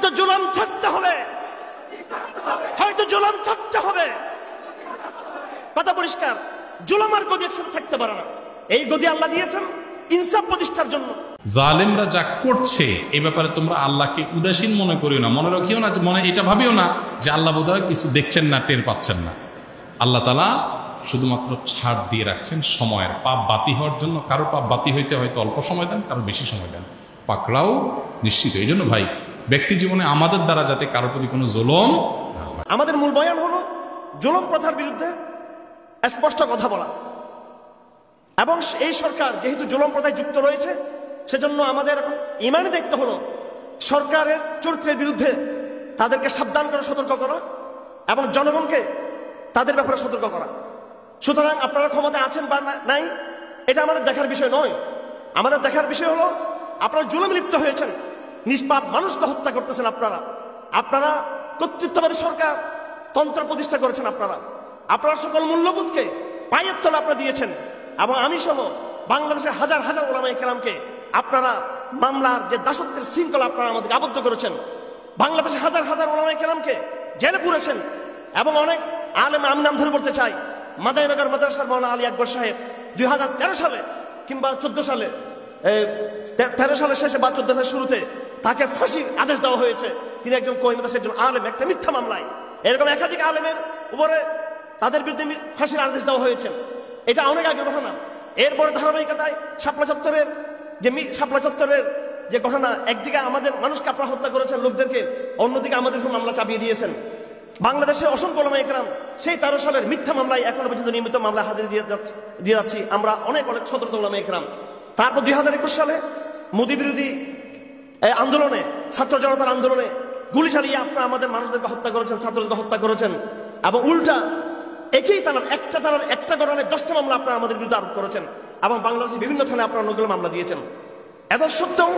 হয়তো জুলুম থাকতে হবে, হয়তো জুলুম থাকতে হবে। কথা পরিষ্কার, জুলুম আর গদি একসাথে থাকতে পারে না। এই গদি আল্লাহ দিয়েছেন ইনসাফ প্রতিষ্ঠার জন্য। জালেমরা যা করছে এই ব্যাপারে তোমরা আল্লাহকে উদাসীন মনে করিও না, মনে রাখিও না, মনে এটা ভাবিও না যে আল্লাহ বোধহয় কিছু দেখছেন না, টের পাচ্ছেন না। আল্লাহ তাআলা শুধুমাত্র ছাড় দিয়ে রাখছেন সময়ের, পাপ বাতি হওয়ার জন্য। কারো পাপ বাতি হইতে হয়তো অল্প সময় দেন, কারো বেশি সময় দেন, পাকড়াও নিশ্চিত। এই জন্য ভাই, ব্যক্তি জীবনে আমাদের দ্বারা যাতে কারোর প্রতি কোনো জুলুম, আমাদের মূল বয়ান হলো জুলুম প্রথার বিরুদ্ধে স্পষ্ট কথা বলা। এবং এই সরকার যেহেতু জুলুম প্রথায় যুক্ত রয়েছে, সেজন্য আমাদের এখন ইমানি দায়িত্ব হলো সরকারের চরিত্রের বিরুদ্ধে তাদেরকে সাবধান করে সতর্ক করা এবং জনগণকে তাদের ব্যাপারে সতর্ক করা। সুতরাং আপনারা ক্ষমতা আছেন বা নাই এটা আমাদের দেখার বিষয় নয়। আমাদের দেখার বিষয় হলো আপনারা জুলুমে লিপ্ত হয়েছেন, নিষ্পাপ মানুষকে হত্যা করতেছেন আপনারা। আপনারা কর্তৃত্ববাদী সরকার তন্ত্র প্রতিষ্ঠা করেছেন। আপনারা সকল মূল্যবোধকে পায়ের তলে আপনারা দিয়েছেন। এবং আমি সহ বাংলাদেশের হাজার হাজার ওলামায়ে কেরামকে আপনারা মামলার যে দাসত্বের শৃঙ্খলা আপনারা আমাদেরকে আবদ্ধ করেছেন। বাংলাদেশের হাজার হাজার ওলামায়ে কেরামকে জেলে পুরেছেন। এবং অনেক আলেম, আমি নাম ধরে বলতে চাই, মাদারীনগর মাদ্রাসার মাওলানা আলী আকবর সাহেব 2013 সালে কিংবা 14 সালে, 13 সালের শেষে বা 14 সালের শুরুতে তাকে ফাঁসির আদেশ দেওয়া হয়েছে। তিনি একজন কওমি মাদ্রাসার একজন আলেম, একটা মিথ্যা মামলায়। এরকম একাধিক আলেমের উপরে তাদের বিরুদ্ধে ফাঁসির আদেশ দেওয়া হয়েছে। এটা অনেক আগের ঘটনা। এরপরে ধারাবাহিকতায় শাপলা চত্বরের যে ঘটনা, একদিকে আমাদের মানুষকে আপনারা হত্যা করেছেন লোকদেরকে, অন্যদিকে আমাদের উপর মামলা চাপিয়ে দিয়েছেন। বাংলাদেশে অসংখ্য ওলামায়ে কেরাম সেই 13 সালের মিথ্যা মামলায় এখনো পর্যন্ত নিয়মিত মামলা হাজিরা দিয়ে যাচ্ছি আমরা, অনেক শত ওলামায়ে কেরাম। তারপর 2021 সালে মোদী বিরোধী আন্দোলনে, ছাত্র জনতার আন্দোলনে গুলি চালিয়ে আপনারা আমাদের মানুষদেরকে হত্যা করেছেন, ছাত্রদেরকে হত্যা করেছেন। এবং উল্টা একই থানার একটা ঘটনায় 10টা মামলা আপনারা আমাদের বিরুদ্ধে আরোপ করেছেন। এবং বাংলাদেশের বিভিন্ন থানায় আপনারা অনেকগুলো মামলা দিয়েছেন। এত সত্ত্বেও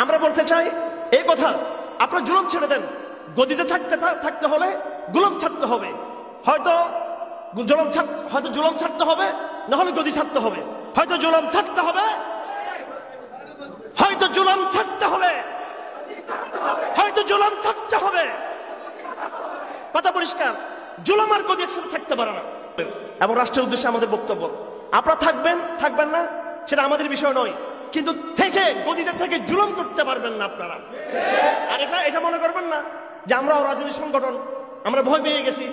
আমরা বলতে চাই এই কথা, আপনারা জুলুম ছেড়ে দেন। গদিতে থাকতে হলে গুলাম ছাড়তে হবে। হয়তো জুলুম ছাড়তে হবে, না হলে গদি ছাড়তে হবে। হয়তো জুলুম ছাড়তে হবে, হয়তো জুলুম ছাড়তে হবে, হয়তো জুলুম ছাড়তে হবে। কথা পরিষ্কার, জুলুম আর গদি একসাথে থাকতে পারে না। এবং রাষ্ট্রের উদ্দেশ্যে আমাদের বক্তব্য, আপনারা থাকবেন না সেটা আমাদের বিষয় নয়, কিন্তু গদিতে থেকে জুলুম করতে পারবেন না আপনারা। আর এটা মনে করবেন না যে আমরা রাজনৈতিক সংগঠন, আমরা ভয় পেয়ে গেছি,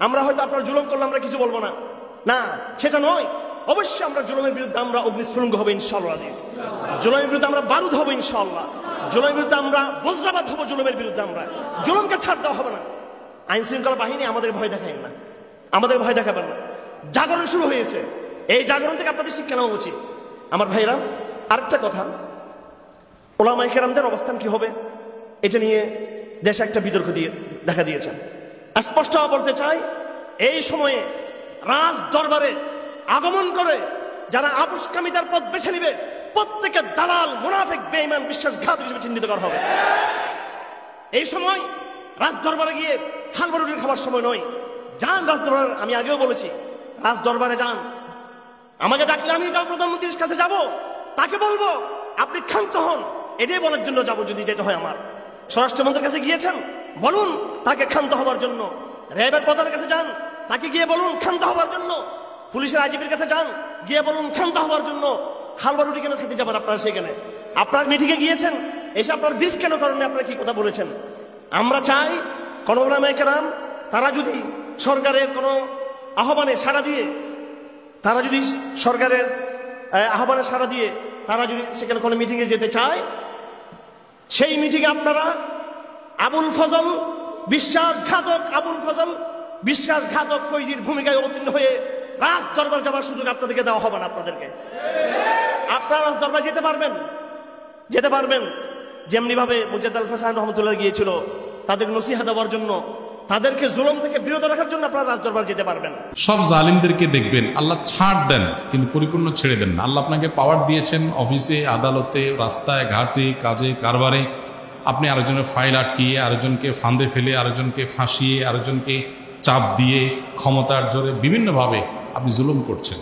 আমরা হয়তো আপনারা জুলুম করলে আমরা কিছু বলবো না, না সেটা নয়। অবশ্যই আমরা জুলুমের বিরুদ্ধে আমরা অগ্নিস্ফুলিঙ্গ হবো ইনশাআল্লাহ আজিজ। জুলুমের বিরুদ্ধে আমরা বারুদ হবো ইনশাআল্লাহ। জুলুমের বিরুদ্ধে আমরা বজ্রাবাদ হবো। জুলুমের বিরুদ্ধে আমরা, জুলুমকে ছাড় দেওয়া হবে না। আইন শৃঙ্খলা বাহিনী আমাদের ভয় দেখায় না, আমাদের ভয় দেখাবেন না। জাগরণ শুরু হয়েছে, এই জাগরণ থেকে আপনাদের শিক্ষা নেওয়া উচিত। আমার ভাইরা, আরেকটা কথা, ওলামায়ে কেরামদের অবস্থান কি হবে এটা নিয়ে দেশে একটা বিতর্ক দেখা দিয়েছে। স্পষ্ট বলতে চাই, এই সময়ে রাজ দরবারে আগমন করে যারা আপুষ্কামিতার পথ বেছে নিবে, প্রত্যেকে দালাল, মুনাফিক, বেঈমান, বিশ্বাসঘাতক হিসেবে চিহ্নিত করা হবে। এই সময় রাজ দরবারে গিয়ে হালুয়া রুটি খাবার সময় নয়। যান রাজ দরবারে, আমি আগেও বলেছি, রাজ দরবারে যান। আমাকে ডাকলে আমি প্রধানমন্ত্রীর কাছে যাব, তাকে বলবো আপনি ক্ষান্ত হন, এটাই বলার জন্য যাব যদি যেতে হয় আমার। স্বরাষ্ট্রমন্ত্রীর কাছে গিয়েছেন, বলুন তাকে ক্ষান্ত হওয়ার জন্য। র্যাবের প্রধানের কাছে যান, তাকে গিয়ে বলুন ক্ষান্ত হওয়ার জন্য। পুলিশের আইজিপির কাছে যান, গিয়ে বলুন ক্ষান্ত হওয়ার জন্য। হালুয়া রুটি কেন খেতে যাবেন আপনারা সেখানে? আপনার মিটিংয়ে গিয়েছেন, এসে আপনার ব্রিফ কেন করেন? আপনারা কি কথা বলেছেন? আমরা চাই কোন ওলামায়ে কেরাম তারা যদি সরকারের কোনো আহ্বানে সাড়া দিয়ে, তারা যদি সেখানে কোনো মিটিংয়ে যেতে চায়, সেই মিটিংয়ে আপনারা আবুল ফজল বিশ্বাসঘাতক ফৈজির ভূমিকায় অবতীর্ণ হয়ে রাজ দরবার যাওয়ার সুযোগ আপনাদেরকে দেওয়া হবে না। আপনারা রাজ দরবার যেতে পারবেন যেমনি ভাবে মুজাদ্দেদ আল হাসান রহমতুল্লাহ গিয়েছিল, তাদেরকে নসিহত দেওয়ার জন্য, তাদেরকে জুলুম থেকে বিরত রাখার জন্য আপনারা রাজ দরবার যেতে পারবেন। সব জালিমদেরকে দেখবেন আল্লাহ ছাড় দেন, কিন্তু পরিপূর্ণ ছেড়ে দেন না। আল্লাহ আপনাকে পাওয়ার দিয়েছেন অফিসে, আদালতে, রাস্তায় ঘাটে, কাজে কারবারে। আপনি আরেকজনের ফাইল আটকিয়ে, আরেকজনকে ফাঁদে ফেলে, আরেকজনকে ফাঁসিয়ে, আরেকজনকে চাপ দিয়ে, ক্ষমতার জোরে বিভিন্নভাবে আপনি জুলুম করছেন।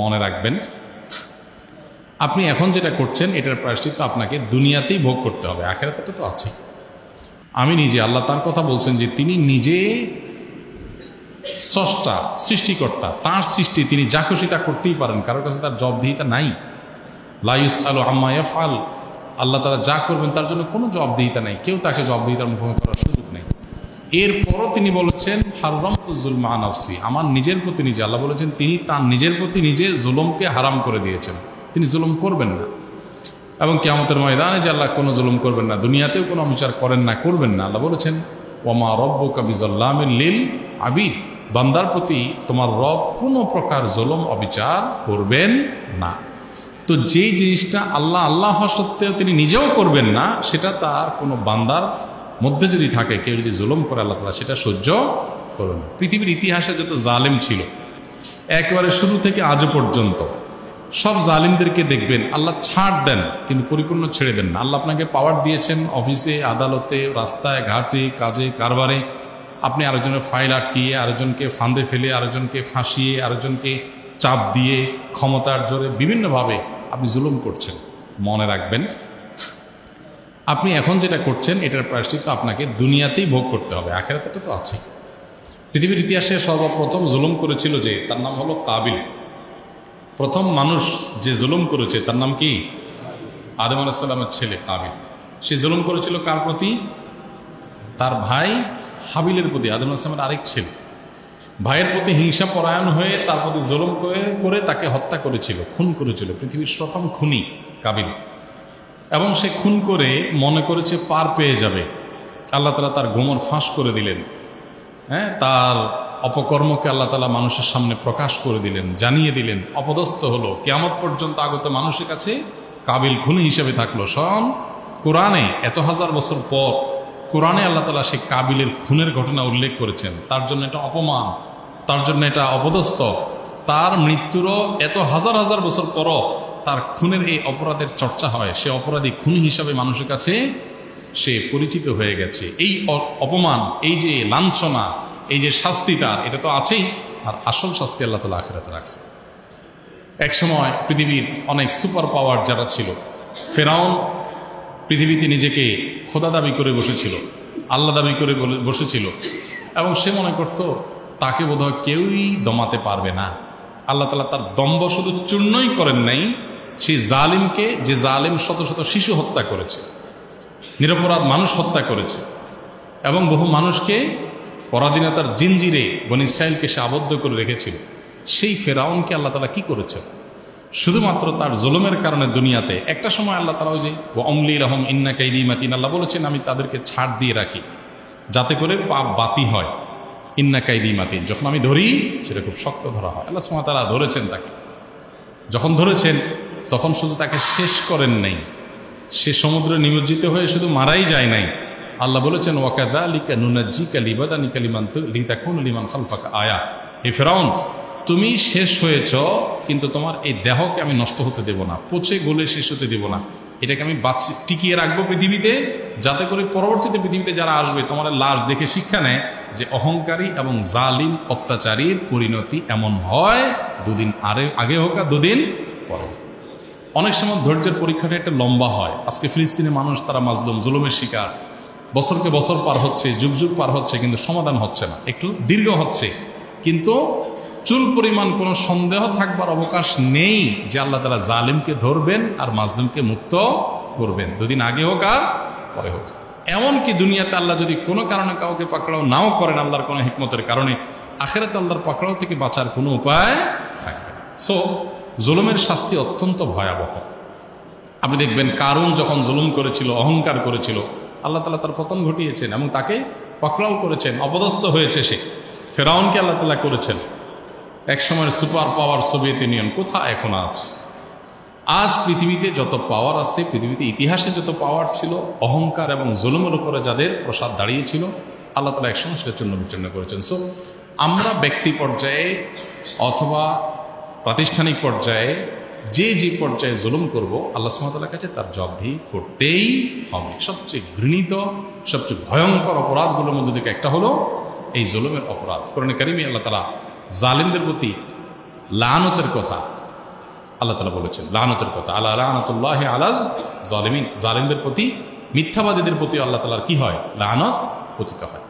মনে রাখবেন, আপনি এখন যেটা করছেন এটার প্রায়শ্চিত্ত আপনাকে দুনিয়াতেই ভোগ করতে হবে, আখিরাতে তো আছে। আমি নিজে, আল্লাহ তার কথা বলছেন যে তিনি নিজে স্রষ্টা, সৃষ্টিকর্তা, তার সৃষ্টি, তিনি যা খুশি তা করতেই পারেন, কারোর কাছে তার জবাবদিহিতা নাই। লা ইউসআলু আম্মা ইয়াফআল, আল্লাহ তাআলা যা করবেন তার জন্য কোনো জবাবদিহিতা নাই, কেউ তাকে জবাবদিহিতার মুখোমুখি করার সুযোগ নেই। এরপরও তিনি বলেছেন হারামতু যুলমা আলা নাফসি, আমার নিজের প্রতি নিজে, আল্লাহ বলেছেন তিনি তার নিজের প্রতি নিজে জুলুমকে হারাম করে দিয়েছেন, তিনি জুলুম করবেন না। এবং কিয়ামতের ময়দানে যে আল্লাহ কোনো জুলুম করবেন না, দুনিয়াতেও কোনো অবিচার করেন না, করবেন না। আল্লাহ বলেছেন ওয়ামা রব্বুকা বিযাল্লামিল লিল আবিদ, বান্দার প্রতি তোমার রব কোনো প্রকার জুলুম অবিচার করবেন না। তো যেই জিনিসটা আল্লাহ আল্লাহ হওয়া সত্ত্বেও তিনি নিজেও করবেন না, সেটা তার কোনো বান্দার মধ্যে যদি থাকে, কেউ যদি জুলুম করে, আল্লাহ তাআলা সেটা সহ্য করবেন না। পৃথিবীর ইতিহাসে যত জালেম ছিল একেবারে শুরু থেকে আজও পর্যন্ত, সব জালিমদেরকে দেখবেন আল্লাহ ছাড় দেন কিন্তু পরিপূর্ণ ছেড়ে দেন না। আল্লাহ আপনাকে পাওয়ার দিয়েছেন অফিসে, আদালতে, রাস্তায় ঘাটে, কাজে কারবারে, আপনি আরেকজনের ফাইল আটকিয়ে, আরেকজনকে ফাঁদে ফেলে, আরেকজনকে ফাঁসিয়ে, আরেকজনকে চাপ দিয়ে, ক্ষমতার জোরে বিভিন্নভাবে আপনি জুলুম করছেন। মনে রাখবেন আপনি এখন যেটা করছেন এটার প্রায়শ্চিত্ত আপনাকে দুনিয়াতেই ভোগ করতে হবে, আখিরাতে তো আছে। পৃথিবীর ইতিহাসে সর্বপ্রথম জুলুম করেছিল যে, তার নাম হলো কাবিল। প্রথম মানুষ যে জুলুম করেছে তার নাম কি? আদম আলাইহিস সালামের ছেলে কাবিল। সে জুলুম করেছিল কার প্রতি? তার ভাই হাবিলের প্রতি, আদম আলাইহিস সালামের আরেক ছেলে। ভাইয়ের প্রতি হিংসা পরায়ণ হয়ে তার প্রতি জুলুম করে তাকে হত্যা করেছিল, খুন করেছিল। পৃথিবীর প্রথম খুনি কাবিল। এবং সে খুন করে মনে করেছে পার পেয়ে যাবে, আল্লাহ তাআলা তার গোমর ফাঁস করে দিলেন। তার অপকর্মকে আল্লাহ তাআলা মানুষের সামনে প্রকাশ করে দিলেন, জানিয়ে দিলেন, অপদস্থ হলো। কিয়ামত পর্যন্ত আগত মানুষের কাছে কাবিল খুনি হিসেবে থাকলো। স্বয়ং কোরআনে এত হাজার বছর পর কোরআনে আল্লাহ তাআলা সেই কাবিলের খুনের ঘটনা উল্লেখ করেছেন। তার জন্য এটা অপমান, তার জন্য এটা অপদস্থ। তার মৃত্যুরও এত হাজার হাজার বছর পরও তার খুনের এই অপরাধের চর্চা হয়, সে অপরাধী খুনি হিসাবে মানুষের কাছে সে পরিচিত হয়ে গেছে। এই অপমান, এই যে লাঞ্ছনা, এই যে শাস্তি তার, এটা তো আছেই। আর আসল শাস্তি আল্লাহ তাআলা আখিরাতে রাখছে। এক সময় পৃথিবীর অনেক সুপার পাওয়ার যারা ছিল, ফেরাউন পৃথিবীতে নিজেকে খোদা দাবি করে বসেছিল, আল্লাহ দাবি করে বসেছিল, এবং সে মনে করত তাকে বোধহয় কেউই দমাতে পারবে না। আল্লাহ তাআলা তার দম্ভ শুধু চূর্ণই করেন নাই, সেই জালিমকে, যে জালিম শত শত শিশু হত্যা করেছে, নিরপরাধ মানুষ হত্যা করেছে, এবং বহু মানুষকে পরাধীনতার জিনজিরে বনী ইসরাইলকে সে আবদ্ধ করে রেখেছিল, সেই ফেরাউনকে আল্লাহ তাআলা কি করেছে? শুধুমাত্র তার জুলুমের কারণে দুনিয়াতে একটা সময় আল্লাহ তাআলা ওই যে ওয়ামলি লাহুম ইন্না কাইদি মাতিন, আল্লাহ বলেছেন আমি তাদেরকে ছাড় দিয়ে রাখি যাতে করে পাপ বাতি হয়। ইন্না কাইদি মাতিন, যখন আমি ধরি সেটা খুব শক্ত ধরা হয়। আল্লাহ সুবহানাহু ওয়া তাআলা ধরেছেন তাকে। যখন ধরেছেন তখন শুধু তাকে শেষ করেন নাই, সে সমুদ্রে নিমজ্জিত হয়ে শুধু মারাই যায় নাই। আল্লাহ বলেছেন ওয়াকাযালিকা নুনাজ্জিকা লিবাদানিকা লিমান লিতাকুনা লিমান খালফাকা আয়া। হে ফেরাউন, তুমি শেষ হয়েছ কিন্তু তোমার এই দেহকে আমি নষ্ট হতে দেব না, পচে গলে শেষ হতে দেব না। এটাকে আমি টিকিয়ে রাখবো পৃথিবীতে, যাতে করে পরবর্তীতে পৃথিবীতে যারা আসবে তোমার লাশ দেখে শিক্ষা নেয় যে অহংকারী এবং জালিম অত্যাচারীর পরিণতি এমন হয়, দুদিন আগে হোক আর দুদিন পরে। অনেক সময় ধৈর্যের পরীক্ষাটা একটা লম্বা হয়। আজকে ফিলিস্তিনের মানুষ তারা মাজলুম, জুলুমের শিকার, বছরকে বছর পার হচ্ছে, যুগ যুগ পার হচ্ছে, কিন্তু সমাধান হচ্ছে না, একটু দীর্ঘ হচ্ছে। কিন্তু চুল পরিমাণ কোনো সন্দেহ থাকবার অবকাশ নেই যে আল্লাহ তাআলা জালিমকে ধরবেন আর মাজলুমকে মুক্ত করবেন, দুদিন আগে হোক আর পরে হোক। এমনকি দুনিয়াতে আল্লাহ যদি কোনো কারণে কাউকে পাকড়াও নাও করেন, আল্লাহর কোনো হিকমতের কারণে, আখিরাতে আল্লাহর পাকড়াও থেকে বাঁচার কোনো উপায় থাকবে না। সো জুলুমের শাস্তি অত্যন্ত ভয়াবহ। আপনি দেখবেন কারুন যখন জুলুম করেছিল, অহংকার করেছিল, আল্লাহ তাআলা তার পতন ঘটিয়েছেন এবং তাকে পাকড়াও করেছেন, অপদস্থ হয়েছে সে। ফেরাউনকে আল্লাহ তাআলা করেছেন। এক সময়ের সুপার পাওয়ার সোভিয়েত ইউনিয়ন কোথায় এখন আছে? আজ পৃথিবীতে যত পাওয়ার আছে, পৃথিবীতে ইতিহাসে যত পাওয়ার ছিল, অহংকার এবং জুলুমের উপরে যাদের প্রসাদ দাঁড়িয়েছিল, আল্লাহ তাআলা একসময় সেটা চূর্ণ বিচূর্ণ করেছেন। সো আমরা ব্যক্তি পর্যায়ে অথবা প্রাতিষ্ঠানিক পর্যায়ে যে পর্যায়ে জুলুম করব, আল্লাহ সুবহানাহু ওয়া তাআলার কাছে তার জবাবদিহি করতেই হবে। সবচেয়ে ঘৃণিত, সবচেয়ে ভয়ঙ্কর অপরাধগুলোর মধ্যে থেকে একটা হলো এই জুলুমের অপরাধ। কোরআনে কারিমে আল্লাহ তাআলা জালিমদের প্রতি লানতের কথা আল্লাহ তাআলা বলেছেন, লানতের কথা, আলা লানাতুল্লাহি আলা জালিমিন, জালিমদের প্রতি মিথ্যাবাদীদের প্রতি আল্লাহ তাআলার কি হয়? লানত পতিত হয়।